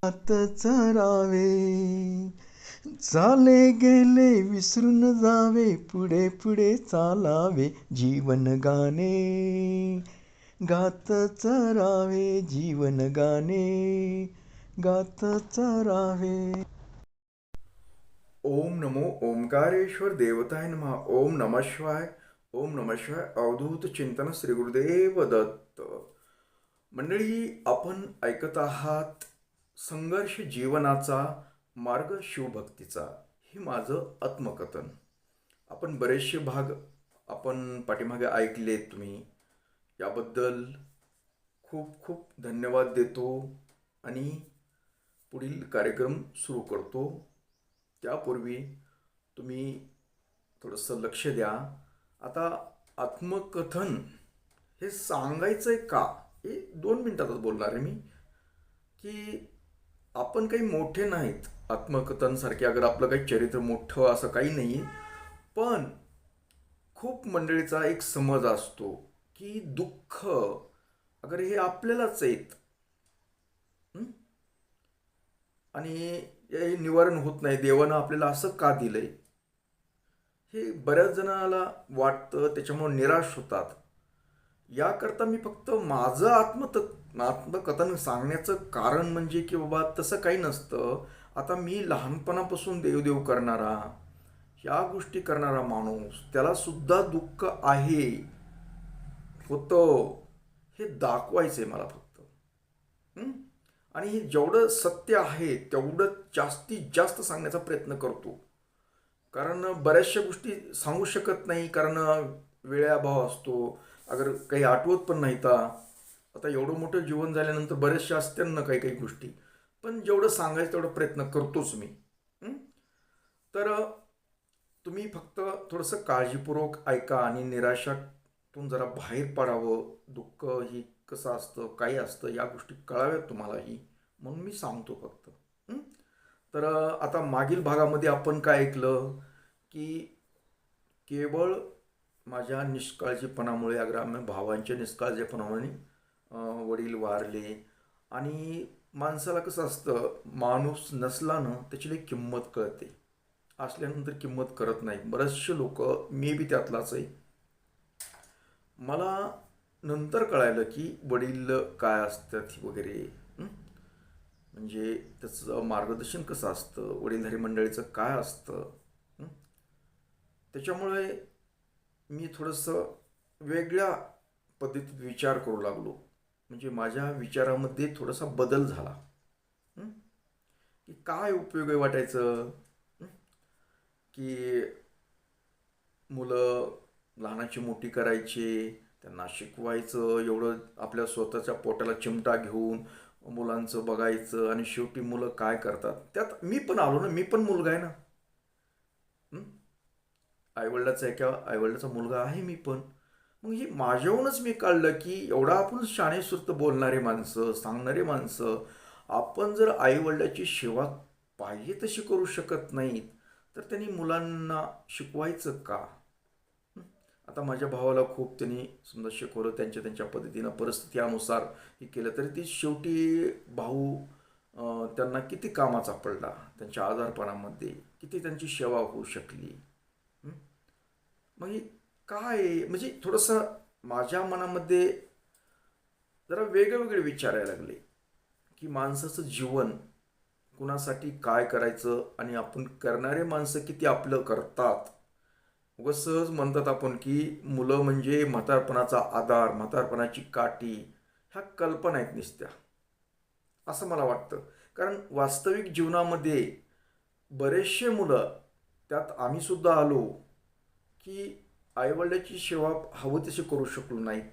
आत चरावे, चाले गेले विसरून जावे, पुढे पुढे चालावे, जीवन गाणे गात चरावे, जीवन गाणे गात चरावे. ओम नमो ओंकारेश्वर देवताय नमः. ओम नमः शिवाय. ओम नमः शिवाय. अवधूत चिंतन श्री गुरुदेव दत्त. मंडळी, आपण ऐकत आहात संघर्ष जीवनाचा मार्ग शिवभक्तीचा. हे माझं आत्मकथन. आपण बरेचसे भाग आपण पाठीमागे ऐकलेत तुम्ही. याबद्दल खूप खूप धन्यवाद देतो आणि पुढील कार्यक्रम सुरू करतो. त्यापूर्वी तुम्ही थोडंसं लक्ष द्या. आता आत्मकथन हे सांगायचं आहे का, हे 2 मिनिटातच बोलणार आहे मी. की आपण काही मोठे नाहीत आत्मकथनसारखे, अगर आपलं काही चरित्र मोठं असं काही नाही आहे. पण खूप मंडळीचा एक समज असतो की दुःख अगर हे आपल्यालाच आहेत आणि हे निवारण होत नाही, देवानं आपल्याला असं का दिलंय, हे बऱ्याच जणाला वाटतं. त्याच्यामुळे निराश होतात. याकरता मी फक्त माझं आत्मकथन सांगण्याचं कारण म्हणजे की बाबा तसं काही नसतं. आता मी लहानपणापासून देवदेव करणारा, ह्या गोष्टी करणारा माणूस, त्याला सुद्धा दुःख आहे, होतं, हे दाखवायचं आहे मला फक्त. आणि हे जेवढं सत्य आहे तेवढं जास्तीत जास्त सांगण्याचा प्रयत्न करतो. कारण बऱ्याचशा गोष्टी सांगू शकत नाही, कारण वेळाभाव असतो. अगर काही आठवत पण नाही तर आता एवढं मोठं जीवन झाल्यानंतर बरेचशा असतील ना काही काही गोष्टी. पण जेवढं सांगायचं तेवढा प्रयत्न करतोच मी. तर तुम्ही फक्त थोडंसं काळजीपूर्वक ऐका आणि निराशातून जरा बाहेर पडावं. दुःख ही कसं असतं, काय असतं, या गोष्टी कळाव्यात तुम्हालाही, म्हणून मी सांगतो फक्त. तर आता मागील भागामध्ये आपण काय ऐकलं की केवळ माझ्या निष्काळजीपणामुळे, अगर आम्ही भावांच्या निष्काळजीपणामुळे वडील वारले. आणि माणसाला कसं असतं, माणूस नसला ना त्याची लई किंमत कळते, असल्यानंतर किंमत करत नाही. बरेचसे लोक, मी बी त्यातलाच आहे. मला नंतर कळायलं की वडील काय असतात वगैरे, म्हणजे त्याचं मार्गदर्शन कसं असतं, वडीलधारी मंडळीचं काय असतं. त्याच्यामुळे मी थोडंसं वेगळ्या पद्धतीत विचार करू लागलो. म्हणजे माझ्या विचारामध्ये थोडासा बदल झाला. की काय उपयोग आहे वाटायचं की मुलं लहानाची मोठी करायची, त्यांना शिकवायचं, एवढं आपल्या स्वतःच्या पोटाला चिमटा घेऊन मुलांचं बघायचं, आणि शेवटी मुलं काय करतात. त्यात मी पण आलो ना, मी पण मुलगा आहे ना. आईवडिलाचा एका आईवडिलाचा मुलगा आहे मी पण. मग ही माझ्याहूनच मी काढलं की एवढा आपण शाणेसुर्त बोलणारे माणसं, सांगणारे माणसं, आपण जर आईवडिलाची सेवा पाहिजे तशी करू शकत नाहीत तर त्यांनी मुलांना शिकवायचं का. आता माझ्या भावाला खूप त्यांनी समजा शिकवलं, त्यांच्या त्यांच्या पद्धतीनं परिस्थितीनुसार हे केलं, तरी ती शेवटी भाऊ त्यांना किती कामाचा पडला, त्यांच्या आजारपणामध्ये किती त्यांची सेवा होऊ शकली. मग हे काय आहे? म्हणजे थोडंसं माझ्या मनामध्ये जरा वेगळे विचार यायला लागले की माणसाचं जीवन कुणासाठी काय करायचं, आणि आपण करणारे माणसं किती आपलं करतात. उगाच सहज म्हणतात आपण की मुलं म्हणजे म्हातारपणाचा आधार, म्हातारपणाची काठी, ह्या कल्पना आहेत नुसत्या, असं मला वाटतं. कारण वास्तविक जीवनामध्ये बरेचसे मुलं, त्यात आम्ही सुद्धा आलो, की आईवडिलाची सेवा हवं तशी करू शकलो नाहीत,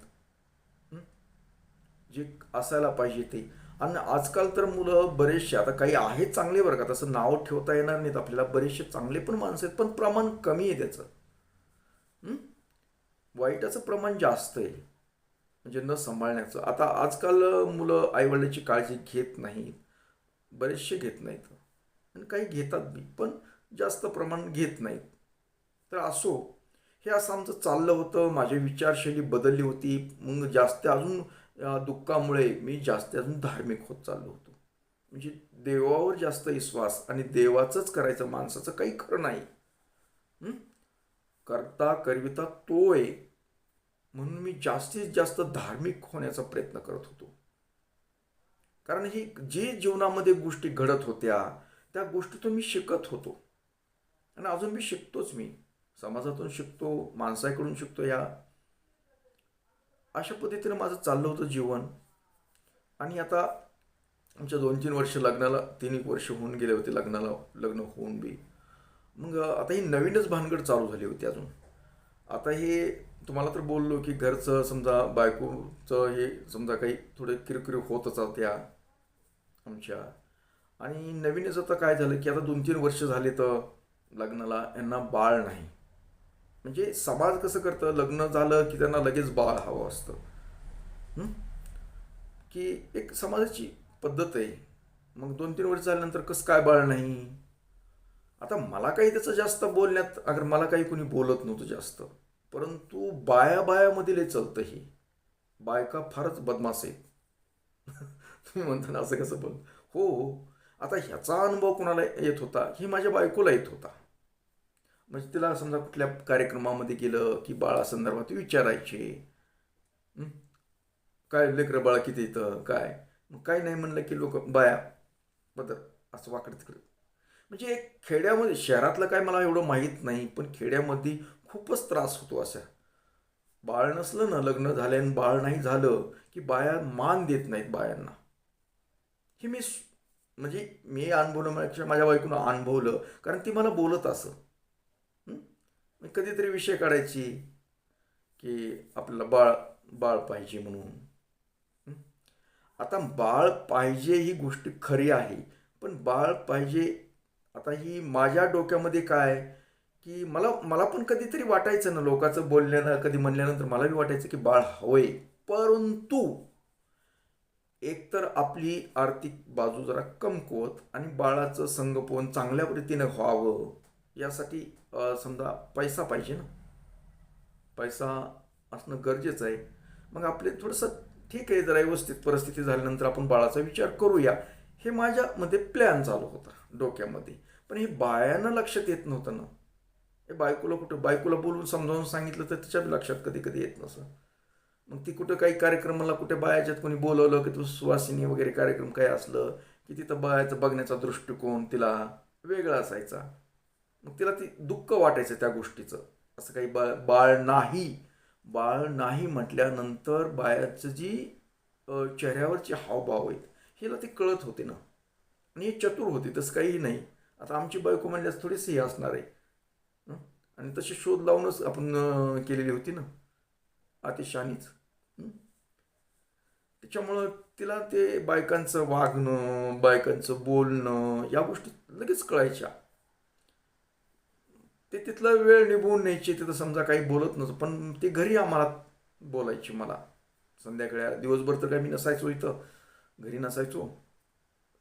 जे असायला पाहिजे ते. आणि आजकाल तर मुलं बरेचसे, आता काही आहेत चांगले बरं का, तसं नाव ठेवता येणार नाहीत आपल्याला, बरेचसे चांगले पण माणसं आहेत, पण प्रमाण कमी आहे त्याचं. वाईटाचं प्रमाण जास्त आहे, म्हणजे न सांभाळण्याचं. आता आजकाल मुलं आईवडिलाची काळजी घेत नाहीत, बरेचसे घेत नाहीत, आणि काही घेतात बी, पण जास्त प्रमाण घेत नाहीत. तर असो, हे असं आमचं चाललं होतं. माझी विचारशैली बदलली होती. मग जास्त अजून दुःखामुळे मी जास्त अजून धार्मिक होत चाललो होतो. म्हणजे देवावर जास्त विश्वास आणि देवाचंच करायचं, माणसाचं काही खरं नाही. हं? करता करविता तो आहे. म्हणून मी जास्तीत जास्त धार्मिक होण्याचा प्रयत्न करत होतो. कारण ही जे जीवनामध्ये गोष्टी घडत होत्या त्या गोष्टीतून मी शिकत होतो आणि अजून मी शिकतोच. मी समाजातून शिकतो, माणसाकडून शिकतो. या अशा पद्धतीनं माझं चाललं होतं जीवन. आणि आता आमच्या 2-3 वर्ष लग्नाला, 3 वर्ष होऊन गेले होते लग्नाला, लग्न होऊन बी. मग आता ही नवीनच भानगड चालू झाली होती अजून. आता हे तुम्हाला तर बोललो की घरचं समजा बायकोचं हे समजा काही थोडे किरकिरी होतच होत्या आमच्या. आणि नवीनच आता काय झालं की आता 2-3 वर्ष झाले तर लग्नाला यांना बाळ नाही. म्हणजे समाज कसं करतं, लग्न झालं की त्यांना लगेच बाळ हवं असतं. हं? की एक समाजाची पद्धत आहे. मग 2-3 वर्ष झाल्यानंतर कसं काय बाळ नाही. आता मला काही त्याचं जास्त बोलण्यात, अगर मला काही कोणी बोलत नव्हतं जास्त, परंतु बाया बायामध्ये लय चालतं हे. बायका फारच बदमाश आहेत. तुम्ही म्हणता ना असं कसं बोल. हो हो. आता ह्याचा अनुभव कोणाला येत होता, ही माझ्या बायकोला येत होता. म्हणजे तिला समजा कुठल्या कार्यक्रमामध्ये गेलं की बाळासंदर्भात विचारायचे. हं? काय लेकरं बाळा किती येतं काय. मग काही नाही म्हणलं की लोक बाया बदल असं वाकडं तिकडं. म्हणजे एक खेड्यामध्ये, शहरातलं काय मला एवढं माहीत नाही, पण खेड्यामध्ये खूपच त्रास होतो अशा. बाळ नसलं ना, लग्न झाल्यानं बाळ नाही झालं की बाया मान देत नाहीत बायांना. हे म्हणजे मी अनुभवलं, माझ्या बायकोनं अनुभवलं, कारण ती मला बोलत असं. हं? मी कधीतरी विषय काढायची की आपल्याला बाळ बाळ पाहिजे म्हणून. हं? आता बाळ पाहिजे ही गोष्ट खरी आहे, पण बाळ पाहिजे, आता ही माझ्या डोक्यामध्ये काय की मला मला पण कधीतरी वाटायचं ना, लोकांचं बोलल्यानं कधी म्हणल्यानंतर मला बी वाटायचं की बाळ हवंय. परंतु एकतर आपली आर्थिक बाजू जरा कमकुवत आणि बाळाचं संगोपन चांगल्या पद्धतीनं व्हावं यासाठी समजा पैसा पाहिजे ना. पैसा असणं गरजेचं आहे. मग आपले थोडंसं ठीक आहे, जरा व्यवस्थित परिस्थिती झाल्यानंतर आपण बाळाचा विचार करूया, हे माझ्यामध्ये प्लॅन चालू होता डोक्यामध्ये. पण हे बायांना लक्षात येत नव्हतं ना. हे बायकोला कुठं, बायकोला बोलून समजावून सांगितलं तर तिच्या लक्षात कधी कधी येत नसं. मग ती कुठं काही कार्यक्रमाला कुठे बायाच्यात कोणी बोलवलं की तू सुवासिनी वगैरे कार्यक्रम काय असलं की तिथं बायाचं बघण्याचा दृष्टिकोन तिला वेगळा असायचा. मग तिला ती दुःख वाटायचं त्या गोष्टीचं. असं काही बाळ नाही, बाळ नाही म्हटल्यानंतर बायाचं जी चेहऱ्यावरचे हावभाव आहेत हिला ती कळत होते ना. आणि हे चतुर होते, तसं काहीही नाही. आता आमची बायको म्हणल्यास थोडीशी हे असणार आहे. हं? आणि तशी शोध लावूनच आपण केलेली होती ना, अतिशहाणीच. हं? त्याच्यामुळं तिला ते बायकांचं वागणं, बायकांचं बोलणं या गोष्टी लगेच कळायच्या. ते तिथला वेळ निभवून न्यायची, तिथं समजा काही बोलत नव्हतं, पण ते घरी आम्हाला बोलायची मला. संध्याकाळी दिवसभर तर काय मी नसायचो इथं, घरी नसायचो,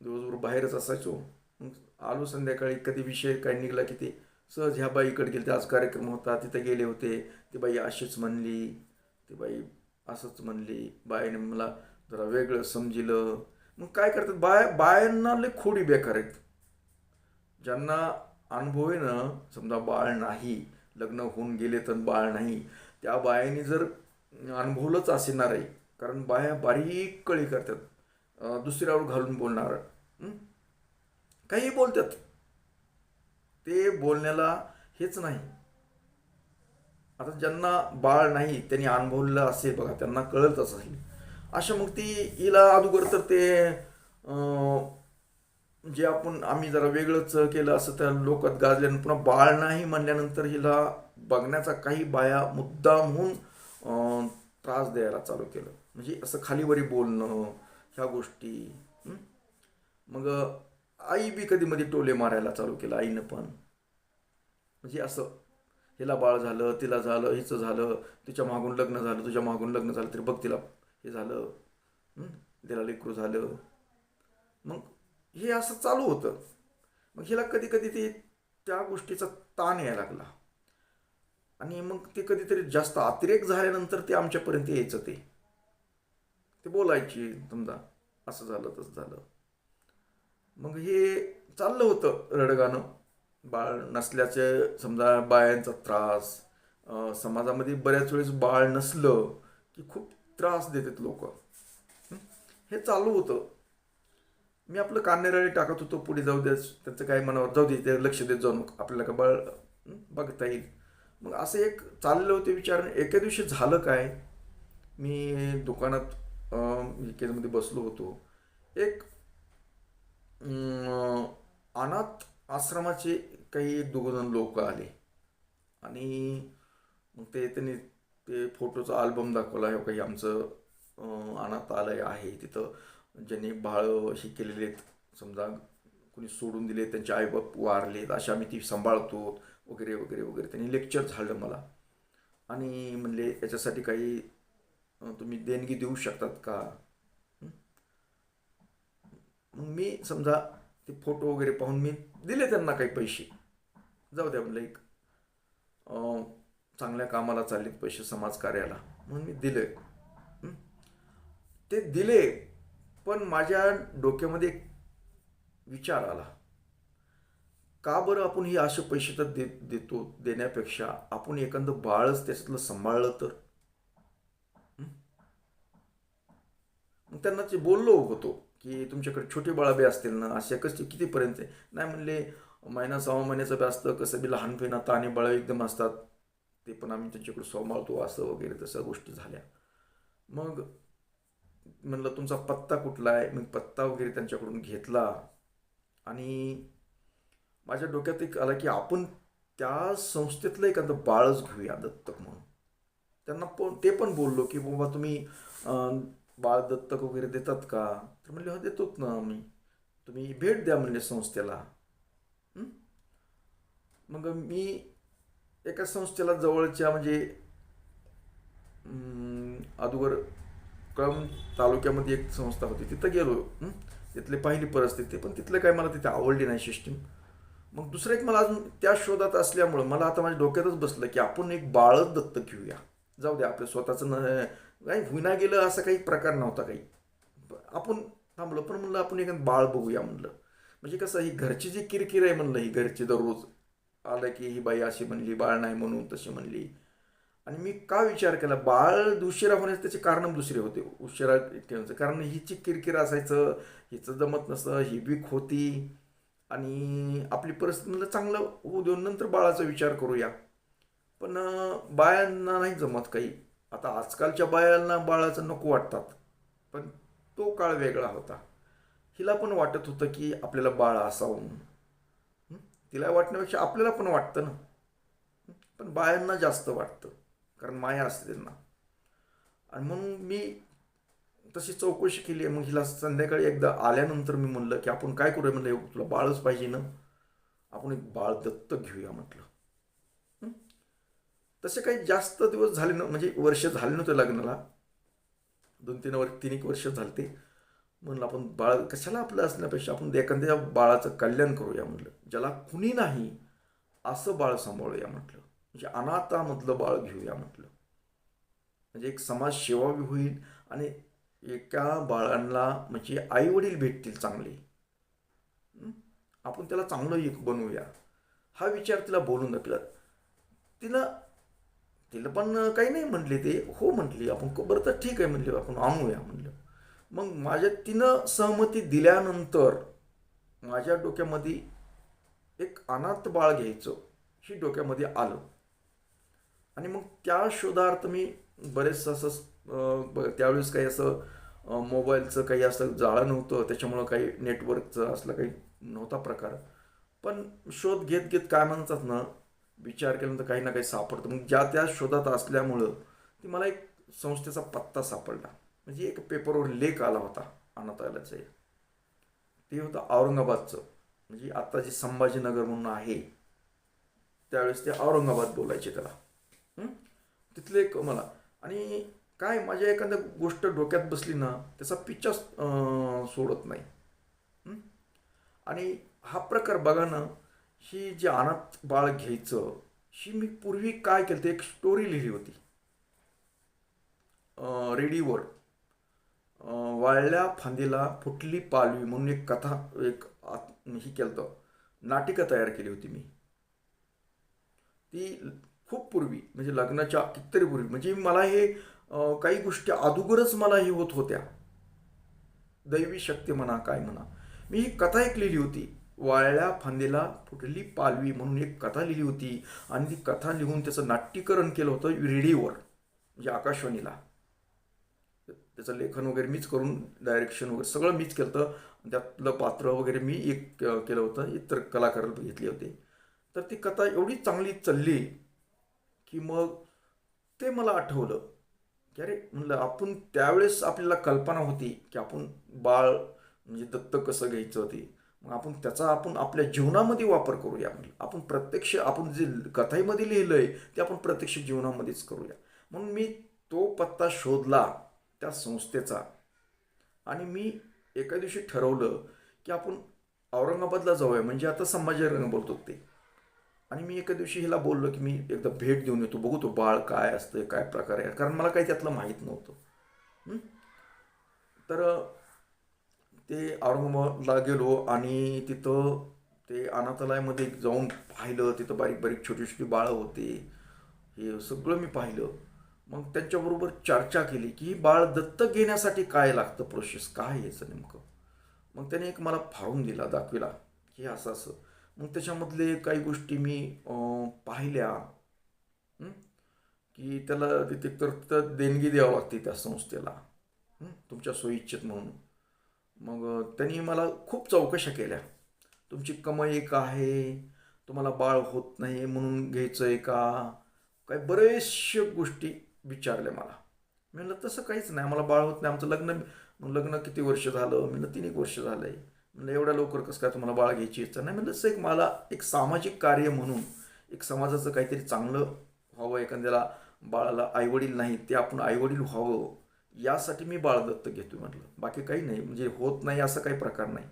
दिवसभर बाहेरच असायचो. मग आलो संध्याकाळी, कधी विषय काय निघाला की ते सहज ह्या बाईकडे गेले, आज कार्यक्रम होता तिथे गेले होते, ती बाई अशीच म्हणली, ती बाई असंच म्हणली, बाईने मला जरा वेगळं समजिलं. मग काय करतात बायांना लय खोडी बेकार आहेत. ज्यांना अनुभव आहे ना, समजा बाळ नाही, लग्न होऊन गेले तर बाळ नाही, त्या बायांनी जर अनुभवलंच असणार आहे. कारण बाया बारीक कळी करतात, दुसऱ्यावर घालून बोलणार. हं? काही बोलतात, ते बोलण्याला हेच नाही. आता ज्यांना बाळ नाही त्यांनी अनुभवलेलं असेल बघा, त्यांना कळत असेल. अशा मग ती हिला अगोदर तर ते जे आम्ही जरा वेगळंच केलं असं त्या लोकात गाजल्यानं पुन्हा बाळ नाही म्हणल्यानंतर हिला बघण्याचा काही बाया मुद्दामहून त्रास द्यायला चालू केलं. म्हणजे असं खालीवरी बोलणं ह्या गोष्टी. हं? मग आई बी कधी मध्ये टोले मारायला चालू केलं आईनं पण. म्हणजे असं, हिला बाळ झालं, तिला झालं, हिचं झालं, तिच्या मागून लग्न झालं, तुझ्या मागून लग्न झालं, तरी बघ तिला हे झालं. हं? तिला लेकरू झालं. मग हे असं चालू होतं. मग हिला कधी कधी ते त्या गोष्टीचा ताण यायला लागला. आणि मग ते कधीतरी जास्त अतिरेक झाल्यानंतर ते आमच्यापर्यंत यायचं. ते बोलायची समजा असं झालं तसं झालं. मग हे चाललं होतं रडगाणं. बाळ नसल्याचे समजा बायांचा त्रास, समाजामध्ये बऱ्याच वेळेस बाळ नसलं की खूप त्रास देतात लोक. हे चालू होतं. मी आपलं कानेराळे टाकत होतो, पुढे जाऊ दे, त्यांचं काय मनावर जाऊ दे, ते लक्ष देत जाऊ नको, आपल्याला का बाळ बघता येईल. मग असं एक चालले होते विचार. एके दिवशी झालं काय, मी दुकानात केजमध्ये बसलो होतो. एक अनाथ आश्रमाचे काही एक दोघं लोक आले आणि मग त्यांनी ते फोटोचा अल्बम दाखवला. हे काही आमचं अनाथालय आहे, तिथं ज्यांनी बाळं हे केलेले आहेत, समजा कोणी सोडून दिले, त्यांचे आईबाप वारलेत, अशा आम्ही ती सांभाळतो वगैरे वगैरे वगैरे. त्यांनी लेक्चर झालं मला आणि म्हणले याच्यासाठी काही तुम्ही देणगी देऊ शकतात का. मग मी समजा ते फोटो वगैरे पाहून मी दिले त्यांना काही पैसे. जाऊ द्या म्हणलं, एक चांगल्या कामाला चाललेत पैसे, समाजकार्याला, म्हणून मी दिले. ते दिले, पण माझ्या डोक्यामध्ये एक विचार आला, का बरं आपण हे असे पैसे तर देतो, देण्यापेक्षा आपण एखादं बाळच त्याच्यातलं सांभाळलं तर. मग त्यांना ते बोललो होतो की तुमच्याकडे छोटे बाळा बी असतील ना, असे कसे कितीपर्यंत आहे. नाही म्हणले, महिना 6 महिन्याचं बी असतं, कसं बी लहानपणी आता, आणि बाळं एकदम असतात, ते पण आम्ही त्यांच्याकडे सांभाळतो, असं वगैरे तसं गोष्टी झाल्या. मग म्हणलं तुमचा पत्ता कुठला आहे. मग पत्ता वगैरे त्यांच्याकडून घेतला आणि माझ्या डोक्यात एक आलं की आपण त्या संस्थेतलं एखादं बाळच घेऊया दत्तक म्हणून. त्यांना पण ते पण बोललो की बाबा तुम्ही बाळ दत्तक वगैरे देतात का. तर म्हणले हो देतोच ना आम्ही, तुम्ही भेट द्या म्हणले संस्थेला. मग मी एका संस्थेला जवळच्या म्हणजे अगोदर कळंब तालुक्यामध्ये एक संस्था होती, तिथं गेलो. तिथले पाहिली परिस्थिती, पण तिथलं काय मला तिथे आवडली नाही सिस्टीम. मग दुसरं एक मला अजून त्या शोधात असल्यामुळं मला आता माझ्या डोक्यातच बसलं की आपण एक बाळच दत्तक घेऊया. जाऊ द्या, आपलं स्वतःचं काही होईना गेलं असं काही प्रकार नव्हता काही. आपण थांबलो, पण म्हणलं आपण एक बाळ बघूया म्हणलं. म्हणजे कसं, ही घरची जी किरकिर आहे म्हणलं, ही घरची दररोज आलं की ही बाई अशी म्हणली, बाळ नाही म्हणून तशी म्हणली. आणि मी का विचार केला, बाळ उशिरा होण्याचे त्याचे कारण दुसरे होते. उशिरा ठेवायचं कारण हिची किरकिर असायचं, हिचं जमत नसतं, ही वीक होती, आणि आपली परिस्थिती म्हणलं चांगलं होऊ देऊन नंतर बाळाचा विचार करूया. पण बायांना नाही जमत काही. आता आजकालच्या बायांना बाळाचं नको वाटतात, पण तो काळ वेगळा होता. हिला पण वाटत होतं की आपल्याला बाळ असावं म्हणून. तिला वाटण्यापेक्षा आपल्याला पण वाटतं ना. पण बायांना जास्त वाटतं, कारण माया असते त्यांना. आणि म्हणून मी तशी चौकशी केली आहे. मग हिला संध्याकाळी एकदा आल्यानंतर मी म्हणलं की आपण काय करूया म्हणलं, तुला बाळच पाहिजे ना, आपण एक बाळ दत्तक घेऊया म्हटलं. तसे काही जास्त दिवस झाले ना, म्हणजे वर्ष झाले नव्हते लग्नाला, 3 एक वर्ष झाले ते. म्हणलं आपण बाळ कशाला आपलं असण्यापेक्षा आपण एखाद्या बाळाचं कल्याण करूया म्हटलं, ज्याला कुणी नाही असं बाळ सांभाळूया म्हटलं. म्हणजे अनाथामधलं बाळ घेऊया म्हटलं, म्हणजे एक समाजसेवा बी होईल आणि एका बाळांना म्हणजे आई वडील भेटतील चांगले. आपण त्याला चांगलं एक बनवूया, हा विचार तिला बोलून दाखला. तिला तिला पण काही नाही म्हटले, ते हो म्हटली. आपण बरं तर ठीक आहे म्हटले, आपण आणूया म्हटलं. मग माझ्या तिनं सहमती दिल्यानंतर माझ्या डोक्यामध्ये एक अनाथ बाळ घ्यायचं ही डोक्यामध्ये आलं. आणि मग त्या शोधार्थ मी बरेचसं असं त्यावेळेस काही असं मोबाईलचं काही असं जाळं नव्हतं, त्याच्यामुळं काही नेटवर्कचं असलं काही नव्हता प्रकार. पण शोध घेत घेत काय म्हणतात ना, विचार केल्यानंतर काही ना काही सापडतं. मग ज्या त्या शोधात असल्यामुळं ती मला एक संस्थेचा पत्ता सापडला. म्हणजे एक पेपरवर लेख आला होता अनाथालयाचा. ते होतं औरंगाबादचं, म्हणजे आता जे संभाजीनगर म्हणून आहे, त्यावेळेस ते औरंगाबाद बोलायचे त्याला. तिथले एक मला, आणि काय माझ्या एखाद्या गोष्ट डोक्यात बसली ना, त्याचा पिच्छा सोडत नाही. आणि हा प्रकार बघा ना, ही जे अनाथ बाळ घ्यायचं, ही मी पूर्वी काय केलं, एक स्टोरी लिहिली होती रेडिओवर. वाळल्या फांदीला फुटली पालवी म्हणून एक कथा, एक ही केलं होतं, नाटिका तयार केली होती मी. ती खूप पूर्वी, म्हणजे लग्नाच्या कितीतरी पूर्वी, म्हणजे मला हे काही गोष्टी अगोदरच मला हे होत होत्या. दैवी शक्ती म्हणा काय म्हणा. मी ही कथा एक लिहिली होती, वाळल्या फांदीला फुटली पालवी म्हणून एक कथा लिहिली होती. आणि ती कथा लिहून त्याचं नाट्यीकरण केलं होतं रेडिओवर, म्हणजे आकाशवाणीला. त्याचं लेखन वगैरे मीच करून, डायरेक्शन वगैरे सगळं मीच केलं होतं. त्यातलं पात्र वगैरे मी एक केलं होतं, इतर कलाकार घेतले होते. तर ती कथा एवढी चांगली चालली की मग ते मला आठवलं की अरे म्हणलं, आपण त्यावेळेस आपल्याला कल्पना होती की आपण बाळ म्हणजे दत्तक कसं घ्यायचं ते. मग आपण त्याचा आपण आपल्या जीवनामध्ये वापर करूया. म्हणलं आपण प्रत्यक्ष, आपण जे कथेमध्ये लिहिलंय ते आपण प्रत्यक्ष जीवनामध्येच करूया. म्हणून मी तो पत्ता शोधला त्या संस्थेचा. आणि मी एका दिवशी ठरवलं की आपण औरंगाबादला जाऊया, म्हणजे आता संभाजीनगर बोलतो ते. आणि मी एका दिवशी हिला बोललो की मी एकदा भेट देऊन येतो, बघू तो बाळ काय असतं, काय प्रकार आहे, कारण मला काही त्यातलं माहीत नव्हतं. हं? तर ते औरंगाबादला गेलो आणि तिथं ते अनाथालयामध्ये जाऊन पाहिलं. तिथं बारीक बारीक छोटी छोटी बाळं होते. हे सगळं मी पाहिलं. मग त्यांच्याबरोबर चर्चा केली की ही बाळ दत्तक घेण्यासाठी काय लागतं, प्रोसेस काय आहे याचं नेमकं. मग त्याने एक मला फाळून दिला, दाखविला की असं असं. मग त्याच्यामधले काही गोष्टी मी पाहिल्या. हं? की त्याला तिथे तर देणगी द्यावं लागते त्या संस्थेला, तुमच्या सोयीच्छित म्हणून. मग त्यांनी मला खूप चौकशा केल्या. तुमची कमाई का आहे, तुम्हाला बाळ होत नाही म्हणून घ्यायचं आहे का, काही बरेचशा गोष्टी विचारल्या मला. मी म्हणलं तसं काहीच नाही, आम्हाला बाळ होत नाही, आमचं लग्न. मग लग्न किती वर्ष झालं, म्हणलं 3 वर्ष झालं आहे. म्हणलं एवढ्या लवकर कसं काय तुम्हाला बाळ घ्यायची इच्छा नाही. म्हणलं एक मला एक सामाजिक कार्य म्हणून, एक समाजाचं काहीतरी चांगलं व्हावं, एखाद्याला बाळाला आईवडील नाही ते आपण आईवडील व्हावं, यासाठी मी बाळ दत्तक घेतो म्हटलं. बाकी काही नाही, म्हणजे होत नाही असं काही प्रकार नाही.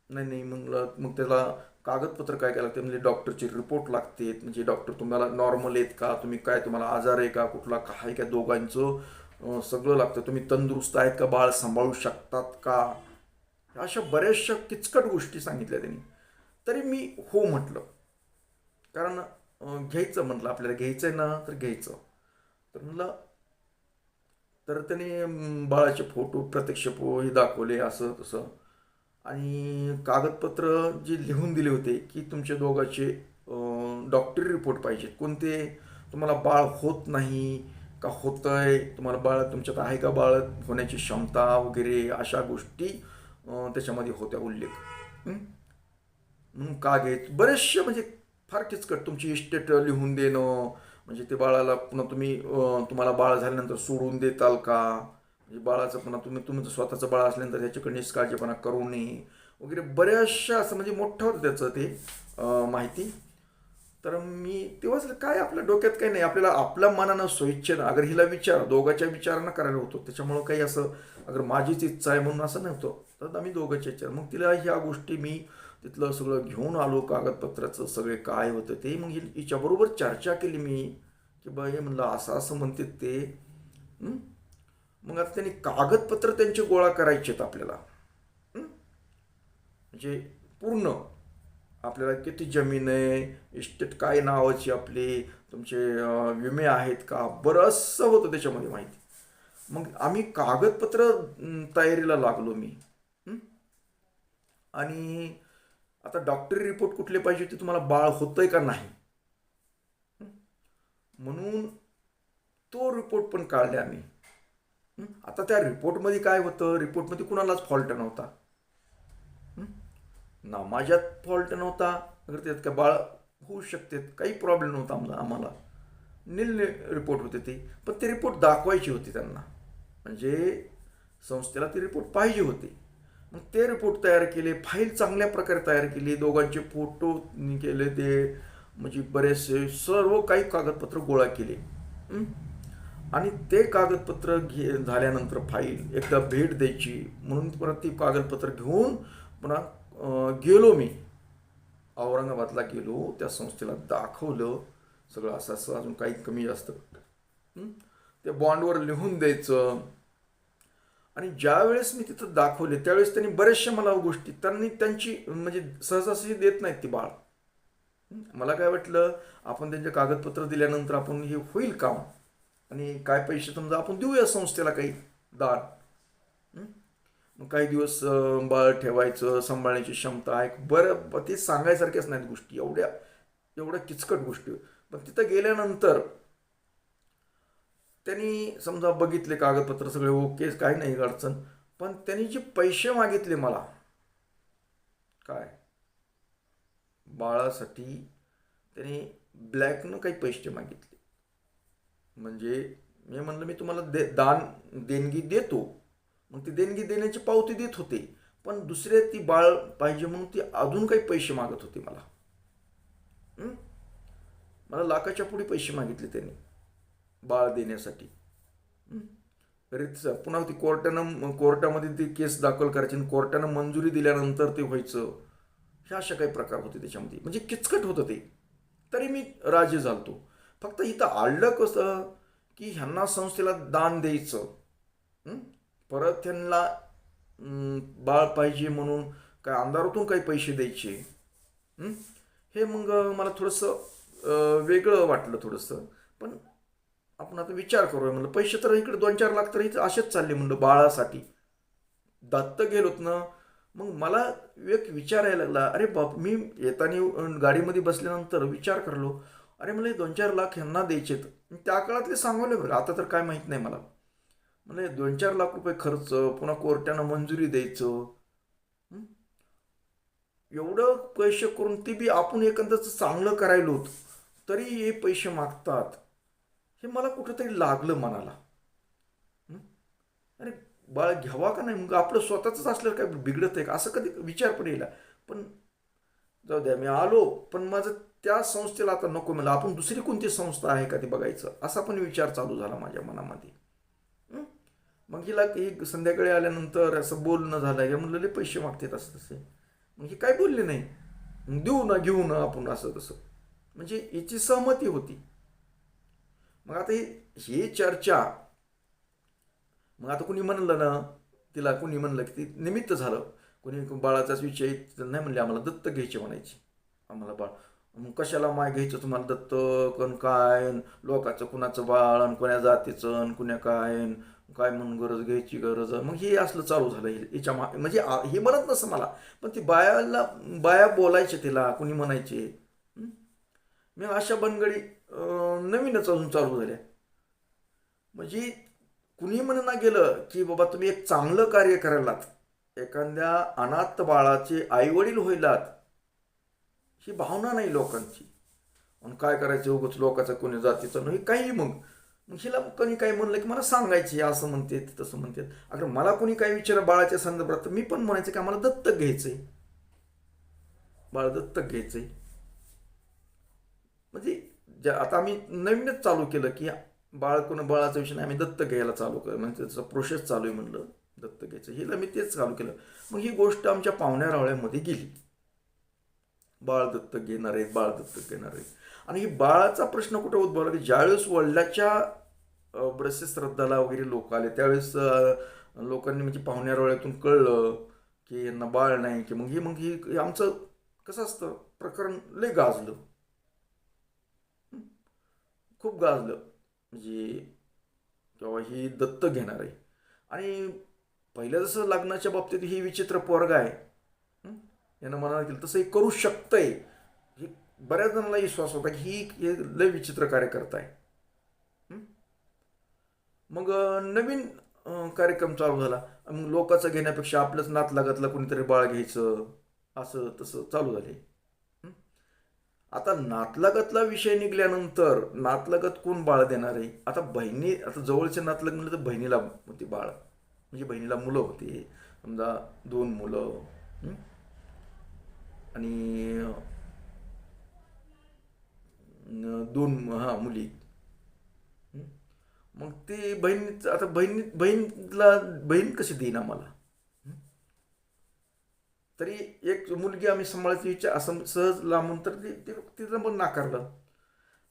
नाही नाही म्हणलं, मग त्याला कागदपत्र काय काय लागते, म्हणजे डॉक्टरचे रिपोर्ट लागते, म्हणजे डॉक्टर तुम्हाला नॉर्मल आहेत का, तुम्ही काय, तुम्हाला आजार आहे का, कुठला काय का, दोघांचं सगळं लागतं. तुम्ही तंदुरुस्त आहेत का, बाळ सांभाळू शकतात का, अशा बऱ्याचशा किचकट गोष्टी सांगितल्या त्यांनी. तरी मी हो म्हटलं, कारण घ्यायचं म्हटलं, आपल्याला घ्यायचं आहे ना तर घ्यायचं. तर म्हणलं, तर त्याने बाळाचे फोटो, प्रत्यक्ष हे दाखवले, असं तसं. आणि कागदपत्र जे लिहून दिले होते की तुमच्या दोघांचे डॉक्टरी रिपोर्ट पाहिजेत, कोणते, तुम्हाला बाळ होत नाही का होतंय, तुम्हाला बाळ तुमच्यात आहे का, बाळ होण्याची क्षमता वगैरे अशा गोष्टी त्याच्यामध्ये होत्या उल्लेख. हं? म्हणून का घेत बरेचसे, म्हणजे फार किचकट, तुमची इस्टेट लिहून देणं, म्हणजे ते बाळाला पुन्हा तुम्ही तुम्हाला बाळ झाल्यानंतर सोडून देताल का, म्हणजे बाळाचं पुन्हा तुमचं स्वतःचं बाळ असल्यानंतर त्याच्याकडे निष्काळजीपणा करू नये वगैरे, बऱ्याचशा असं म्हणजे मोठं होतं त्याचं ते माहिती. तर मी तेव्हाच काय, आपल्या डोक्यात काही नाही, आपल्याला आपल्या मनानं स्वइच्छेनं, अगर हिला विचार, दोघांच्या विचारानं करायला होतो. त्याच्यामुळं काही असं अगर माझीच इच्छा आहे म्हणून असं नव्हतं, तर आम्ही दोघांच्या इच्छा. मग तिला ह्या गोष्टी मी तिथलं सगळं घेऊन आलो, कागदपत्राचं सगळे काय होतं ते. मग हिच्याबरोबर चर्चा केली मी की बा हे म्हणलं असं असं म्हणते ते. मग आता त्यांनी कागदपत्र त्यांचे गोळा करायचे आहेत आपल्याला. म्हणजे पूर्ण आपल्याला किती जमीन आहे, इस्टेट काय नावाची आपली, तुमचे विमे आहेत का, बरंचसं होतं त्याच्यामध्ये माहिती. मग आम्ही कागदपत्र तयारीला लागलो मी. आणि आता डॉक्टरी रिपोर्ट कुठले पाहिजे ते, तुम्हाला बाळ होतंय का नाही, म्हणून तो रिपोर्ट पण काढले आम्ही. आता त्या रिपोर्टमध्ये काय होतं, रिपोर्टमध्ये कुणालाच फॉल्ट नव्हता ना, माझ्यात फॉल्ट नव्हता, अगर त्यात काय बाळ होऊ शकते, काही प्रॉब्लेम नव्हता आम्हाला. नील रिपोर्ट होते ते. पण ते रिपोर्ट दाखवायची होती त्यांना, म्हणजे संस्थेला ते रिपोर्ट पाहिजे होते. मग ते रिपोर्ट तयार केले, फाईल चांगल्या प्रकारे तयार केली, दोघांचे फोटो केले ते, म्हणजे बरेचसे सर्व काही कागदपत्र गोळा केले. आणि ते कागदपत्र झाल्यानंतर फाईल एकदा भेट द्यायची म्हणून परत ती कागदपत्र घेऊन पुन्हा गेलो मी औरंगाबादला. गेलो, त्या संस्थेला दाखवलं सगळं, असं असं अजून काही कमी जास्त ते बॉन्डवर लिहून द्यायचं. आणि ज्या वेळेस मी तिथं दाखवले त्यावेळेस त्यांनी बऱ्याचशा मला गोष्टी त्यांची म्हणजे सहजासहजी देत नाहीत ती बाळ. मला काय वाटलं, आपण त्यांचे कागदपत्र दिल्यानंतर आपण हे होईल काम आणि काय पैसे समजा आपण देऊया संस्थेला काही दान. मग काही दिवस बाळ ठेवायचं, सांभाळण्याची क्षमता आहे बरं, ते सांगायसारख्याच नाहीत गोष्टी, एवढ्या किचकट गोष्टी. पण तिथं गेल्यानंतर त्यांनी समजा बघितले कागदपत्र सगळे ओके, काही नाही अडचण. पण त्यांनी जे पैसे मागितले मला, काय बाळासाठी त्यांनी ब्लॅकनं काही पैसे मागितले. म्हणजे मी म्हणलं मी तुम्हाला देणगी देतो. मग ती देणगी देण्याची पावती देत होते, पण दुसरे ती बाळ पाहिजे म्हणून ती अजून काही पैसे मागत होते मला. मला लाखाच्या पुढे पैसे मागितले त्यांनी बाळ देण्यासाठी. पुन्हा ती कोर्टामध्ये ती केस दाखल करायची आणि कोर्टानं मंजुरी दिल्यानंतर ते व्हायचं. ह्या अशा काही प्रकार होते त्याच्यामध्ये, म्हणजे किचकट होतं ते. तरी मी राजी झालतो. फक्त इथं आडलं कसं की ह्यांना संस्थेला दान द्यायचं, परत त्यांना बाळ पाहिजे म्हणून काय अंधारातून काही पैसे द्यायचे. हे मग मला थोडंसं वेगळं वाटलं थोडंसं. पण आपण आता विचार करूया म्हणलं, पैसे तर इकडे 2-4 लाख तर इथं असेच चालले म्हणलं बाळासाठी. दत्त गेलोत ना. मग मला एक विचार यायला लागला, अरे बाप, मी येताना गाडीमध्ये बसल्यानंतर विचार करलो, अरे मला 2-4 लाख ह्यांना द्यायचेत. त्या काळातले सांगवले बरं, आता तर काय माहीत नाही मला. म्हणजे 2-4 लाख रुपये खर्च, पुन्हा कोर्टानं मंजुरी द्यायचं, एवढं पैसे करून ते बी आपण एखादंच चांगलं करायलो तरी हे पैसे मागतात. हे मला कुठंतरी लागलं मनाला. अरे बाळ घ्यावा का नाही, मग आपलं स्वतःच असल्यावर काय बिघडत आहे का, असं कधी विचार पण येईल. पण जाऊ द्या, मी आलो. पण माझं त्या संस्थेला आता नको मला, आपण दुसरी कोणती संस्था आहे का ते बघायचं, असा पण विचार चालू झाला माझ्या मनामध्ये. मग हिला ही संध्याकाळी आल्यानंतर असं बोलणं झालं, हे म्हणलं पैसे मागतात असं तसे. मग हे काय बोलले नाही, मग देऊ ना घेऊ ना आपण असं तसं, म्हणजे याची सहमती होती. मग आता ही चर्चा, मग आता कुणी म्हणलं ना तिला, कुणी म्हणलं की ती निमित्त झालं. कुणी बाळाचाच विषय नाही म्हणले, आम्हाला दत्त घ्यायचे म्हणायचे आम्हाला बाळ. मग कशाला माय घ्यायचं तुम्हाला दत्त, कोण काय, लोकाचं कुणाचं बाळ आणि कोण्या जातीचं आणि कुण्या काय काय म्हणून गरज घ्यायची गरज. मग हे असलं चालू झालं हिच्या म्हणजे हे म्हणत नसं मला, पण ती बाया बोलायचे तिला, कुणी म्हणायचे. मी अशा बनगडी नवीनच अजून चालू झाल्या. म्हणजे कुणी म्हणना गेलं की बाबा तुम्ही एक चांगलं कार्य करायलात, एखाद्या अनाथ बाळाचे आईवडील होईलात, ही भावना नाही लोकांची. आणि काय करायचं उगाच लोकांचं कोणी जातीचं नाही काही. मग हिला कोणी काही म्हणलं की मला सांगायचे, असं म्हणते तसं म्हणते. अगर मला कोणी काही विचारलं बाळाच्या संदर्भात, तर मी पण म्हणायचं की आम्हाला दत्तक घ्यायचंय, बाळ दत्तक घ्यायचंय. म्हणजे आता आम्ही नवीनच चालू केलं की बाळाचा विषय नाही, आम्ही दत्तक घ्यायला चालू केलं, म्हणजे त्याचा प्रोसेस चालू आहे म्हणलं दत्तक घ्यायचं. हिला मी तेच चालू केलं. मग ही गोष्ट आमच्या पाहुण्या रावळ्यामध्ये गेली, बाळ दत्तक घेणार आहेत, बाळ दत्तक घेणार आहेत. आणि ही बाळाचा प्रश्न कुठे उद्भवला की ज्यावेळेस वडिलाच्या बरेचसे श्रद्धाला वगैरे लोक आले, त्यावेळेस लोकांनी म्हणजे पाहुण्या रावळ्यातून कळलं की यांना बाळ नाही, की मग ही आमचं कसं असतं प्रकरण लय गाजलं, खूप गाजलं. म्हणजे तेव्हा ही दत्तक घेणार आहे. आणि पहिलं जसं लग्नाच्या बाबतीत ही विचित्र पोरगा आहे, यानं मनाला केलं तसं हे करू शकतंय. ही बऱ्याच जणांना विश्वास होता की ही लय विचित्र कार्य करताय. मग नवीन कार्यक्रम चालू झाला. मग लोकांचं घेण्यापेक्षा आपलंच नातलगातला कोणीतरी बाळ घ्यायचं, असं तसं चालू झाले. आता नातलगातला विषय निघाल्यानंतर नातलगात कोण बाळ देणार आहे. आता आता जवळचे नातलग म्हणलं तर बहिणीला होती बाळ, म्हणजे बहिणीला मुलं होती, समजा 2 मुलं आणि 2 मुली. मग ती आता बहीण कशी देईन आम्हाला. तरी एक मुलगी आम्ही सांभाळायची विचार असं सहज लांबून, तर तिचं पण नाकारलं.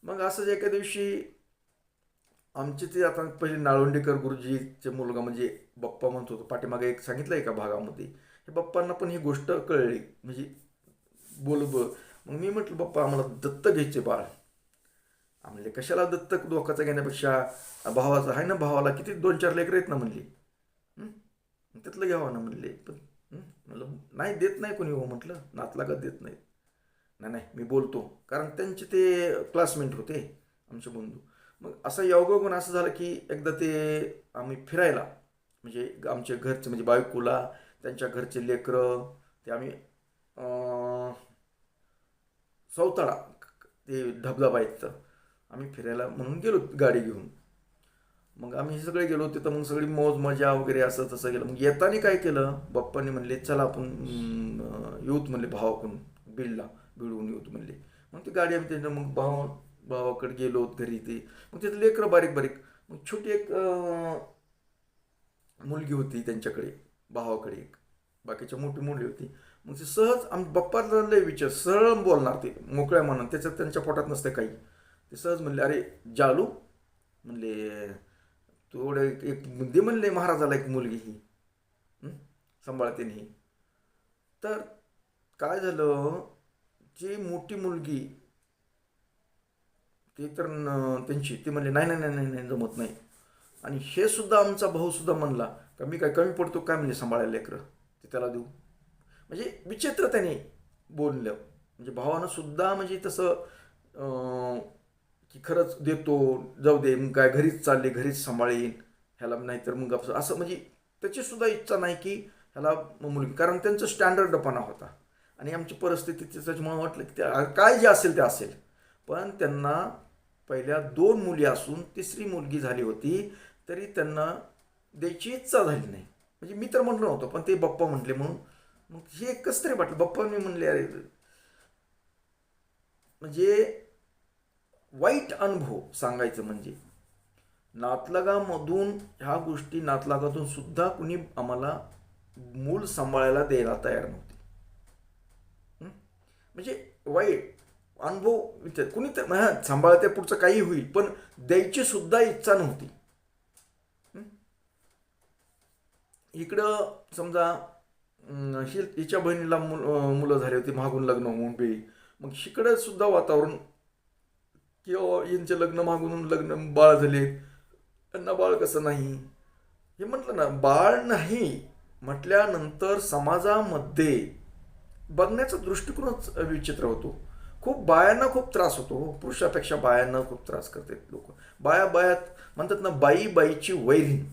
मग असंच एका दिवशी आमचे ते आता पहिले नाळवंडेकर गुरुजीचे मुलगा म्हणजे बाप्पा म्हणत होतो पाठीमागे एक सांगितलं एका भागामध्ये, हे बाप्पांना पण ही गोष्ट कळली म्हणजे मग मी म्हटलं बाप्पा आम्हाला दत्त घ्यायचे बाळ. म्हणले कशाला दत्तक दोखाचं घेण्यापेक्षा भावाचं आहे ना, भावाला किती 2-4 लेकरं आहेत ना म्हणली, हं? त्यातलं घ्यावं ना म्हणले. पण म्हणलं नाही देत नाही कोणी हो, म्हटलं नातलागत देत नाही. नाही नाही मी बोलतो, कारण त्यांचे ते क्लासमेट होते आमचे बंधू. मग असं योगायोगानं असं झालं की एकदा ते आम्ही फिरायला म्हणजे आमच्या घरचे म्हणजे बायकोला त्यांच्या घरचे लेकरं ते आम्ही सौताळा ते धबधबा आहेत तर आम्ही फिरायला म्हणून गेलो गाडी घेऊन. मग आम्ही सगळे गेलो तिथं, मग सगळी मौज मजा वगैरे असं तसं गेलं. मग येताना काय केलं बाप्पांनी म्हणले चला आपण येऊत म्हणले भावाकडून भिडवून येऊत म्हणले. मग ती गाडी आम्ही त्यांच्या मग भावाकडे गेलो घरी. ते मग तिथं लेकरं बारीक बारीक, मग छोटी एक मुलगी होती त्यांच्याकडे भावाकडे एक, बाकीच्या मोठी मुलगी होती. मग ते सहज बाप्पाला लय विचार सरळ बोलणार ते मोकळ्या म्हणून, त्याच्यात त्यांच्या पोटात नसते काही. ते सहज म्हणले अरे जालू म्हणले तू एवढं एक दे म्हणले महाराजाला एक मुलगी ही सांभाळते नाही. तर काय झालं, जी मोठी मुलगी ते तर त्यांची ती म्हणले नाही नाही नाही नाही नाही जमत नाही. आणि हे सुद्धा आमचा भाऊ सुद्धा म्हणला का मी काय कमी पडतो काय म्हणजे सांभाळायला लेकरं ते त्याला देऊ. म्हणजे विचित्र त्याने बोललं, म्हणजे भावानं सुद्धा म्हणजे तसं की खरंच देतो जाऊ दे मग काय घरीच चालले घरीच सांभाळेन ह्याला, नाहीतर मग असं म्हणजे त्याची सुद्धा इच्छा नाही की ह्याला मुलगी, कारण त्यांचं स्टँडर्डपणा होता आणि आमची परिस्थिती त्याच्यामुळे वाटलं की काय जे असेल ते असेल. पण त्यांना पहिल्या 2 मुली असून 3री मुलगी झाली होती तरी त्यांना द्यायची इच्छा झाली नाही. म्हणजे मी तर म्हटलं नव्हतं पण ते बाप्पा म्हटले म्हणून मग हे कसं तरी वाटलं. बाप्पा मी म्हणले अरे म्हणजे वाईट अनुभव सांगायचं म्हणजे नातलगामधून ह्या गोष्टी नातलगातून सुद्धा कुणी आम्हाला मूल सांभाळायला द्यायला तयार नव्हते. म्हणजे वाईट अनुभव कुणी तर सांभाळते पुढचं काही होईल पण द्यायची सुद्धा इच्छा नव्हती. इकडं समजा हिच्या बहिणीला मुलं झाली होती मागून लग्न होऊन बी, मग इकडं सुद्धा वातावरण किंवा यांचे लग्न मागून लग्न बाळ झाले, त्यांना बाळ कसं नाही हे म्हटलं ना. बाळ नाही म्हटल्यानंतर समाजामध्ये बघण्याचा दृष्टिकोनच विचित्र होतो. खूप बायांना खूप त्रास होतो, पुरुषापेक्षा बायांना खूप त्रास करतात लोक. बायात म्हणतात ना बाईची वैरीण.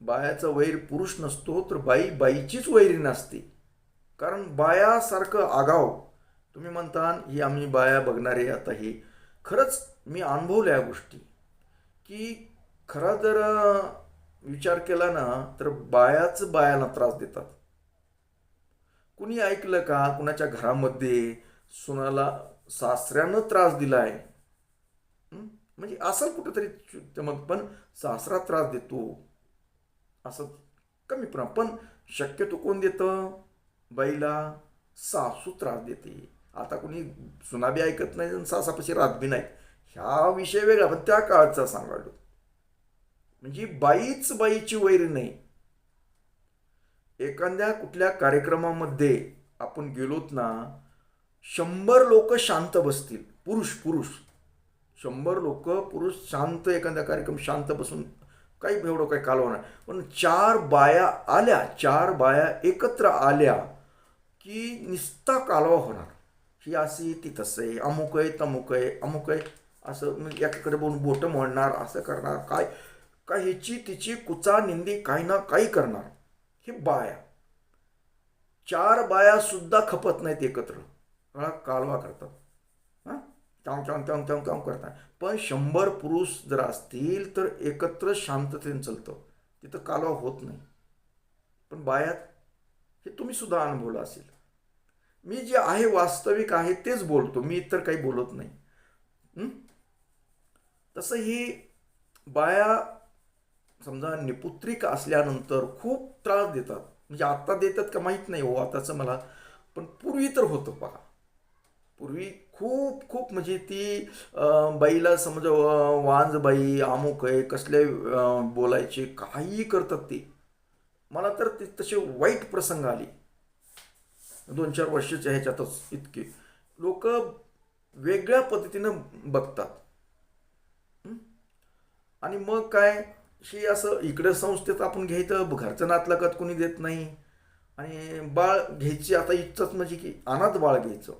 बायाचा वैर पुरुष नसतो तर बाईचीच वैरीण असते. कारण बायासारखं आगाव तुम्ही म्हणता ही आम्ही बाया बघणारे आता हे खरंच मी अनुभवल्या या गोष्टी की खरा जर विचार केला ना तर बायाला त्रास देतात. कुणी ऐकलं का कुणाच्या घरामध्ये सुनाला सासऱ्यानं त्रास दिलाय, म्हणजे असं कुठंतरी मग पण सासरा त्रास देतो असं कमी प्रमाण. पण शक्यतो कोण देतं बाईला, सासू त्रास देते. आता कुणी सुनाबी ऐकत नाही आणि सासापाशी राहत बी नाही, ह्या विषय वेगळा. पण त्या काळचा सांगालो म्हणजे बाईची वैर नाही. एखाद्या कुठल्या कार्यक्रमामध्ये आपण गेलोत ना 100 लोक शांत बसतील, पुरुष 100 लोक पुरुष शांत, एखादा कार्यक्रम शांत बसून काही एवढं काही कालवा नाही. पण 4 बाया एकत्र आल्या की नुसता कालवा होणार. ही अशी ती तसं आहे, अमुक आहे तमुक आहे असं एकाकडे बोलून बोटं मोडणार, असं करणार, काय ह्याची तिची कुचा निंदी काही ना काही करणार. हे 4 बाया सुद्धा खपत नाहीत एकत्र, कालवा करतात, टांग करतात. पण 100 पुरुष जर असतील तर एकत्र शांततेने चालतं, तिथं कालवा होत नाही. पण बायात हे तुम्ही सुद्धा अनुभवलं असेल. मी जे आहे वास्तविक आहे तेच बोलतो, मी इतर काही बोलत नाही. तसं ही बाया समजा निपुत्रिक असल्यानंतर खूप त्रास देतात. म्हणजे आत्ता देतात का माहीत नाही हो आताचं मला, पण पूर्वी तर होतं बघा. पूर्वी खूप खूप म्हणजे ती बाईला समजा वांज बाई अमुक आहे कसले बोलायचे काहीही करतात ते. मला तर ते तसे वाईट प्रसंग आले 2-4 वर्षाच्या ह्याच्यातच. इतके लोक वेगळ्या पद्धतीनं बघतात. हं? आणि मग काय, हे असं इकडं संस्थेत आपण घ्यायचं, घरचं नातलगात कोणी देत नाही. आणि बाळ घ्यायची आता इच्छाच म्हणजे की अनाथ बाळ घ्यायचं.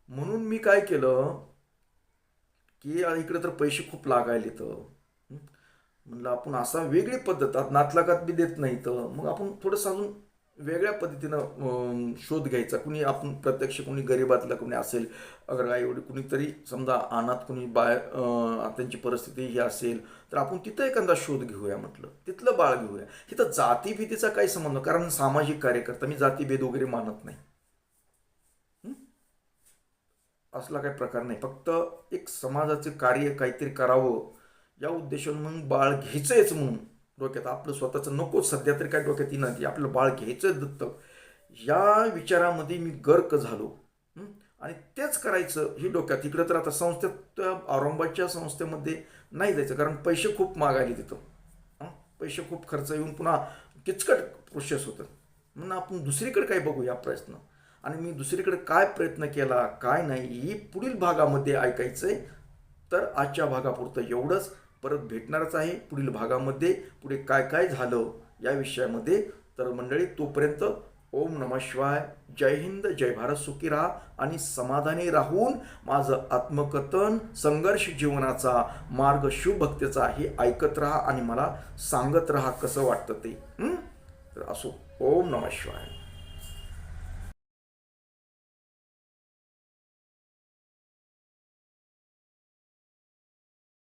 म्हणून मी काय केलं की इकडे तर पैसे खूप लागायले तर म्हणलं आपण असा वेगळी पद्धत नातलगात बी देत नाही तर मग आपण थोडंसं अजून वेगळ्या पद्धतीनं शोध घ्यायचा. कुणी आपण प्रत्यक्ष कोणी गरिबातला कोणी असेल, अगर आई वडील कुणीतरी समजा अनाथ कुणी त्यांची परिस्थिती ही असेल तर आपण तिथं एखादा शोध घेऊया म्हटलं, तिथलं बाळ घेऊया. तिथं जातीभीतीचा काही संबंध नाही, कारण सामाजिक कार्यकर्ता मी जातीभेद वगैरे मानत नाही. असला काही प्रकार नाही. फक्त एक समाजाचं कार्य काहीतरी करावं या उद्देशाने मग बाळ घ्यायचंच म्हणून डोक्यात आपलं स्वतःचं नको सध्या तरी काय डोक्यात येणार की आपलं बाळ घ्यायचं दत्तक, या विचारामध्ये मी गर्क झालो. आणि तेच करायचं हे डोक्यात. इकडं तर आता संस्थेत औरंगाबादच्या संस्थेमध्ये नाही जायचं, कारण पैसे खूप मागायले तिथं. पैसे खूप खर्च येऊन पुन्हा किचकट प्रोसेस होतं. म्हणून आपण दुसरीकडे काय बघूया प्रयत्न. आणि मी दुसरीकडे काय प्रयत्न केला काय नाही ही पुढील भागामध्ये ऐकायचंय. तर आजच्या भागापुरतं एवढंच. परत भेटणारच आहे पुढील भागामध्ये, पुढे काय काय झालं या विषयामध्ये. तर मंडळी तोपर्यंत ओम नमः शिवाय, जय हिंद, जय भारत, सुखी राहा आणि समाधानी राहून माझं आत्मकथन संघर्ष जीवनाचा मार्ग शिवभक्तीचा हे ऐकत राहा आणि मला सांगत राहा कसं वाटतं ते. तर असो, ओम नमः शिवाय.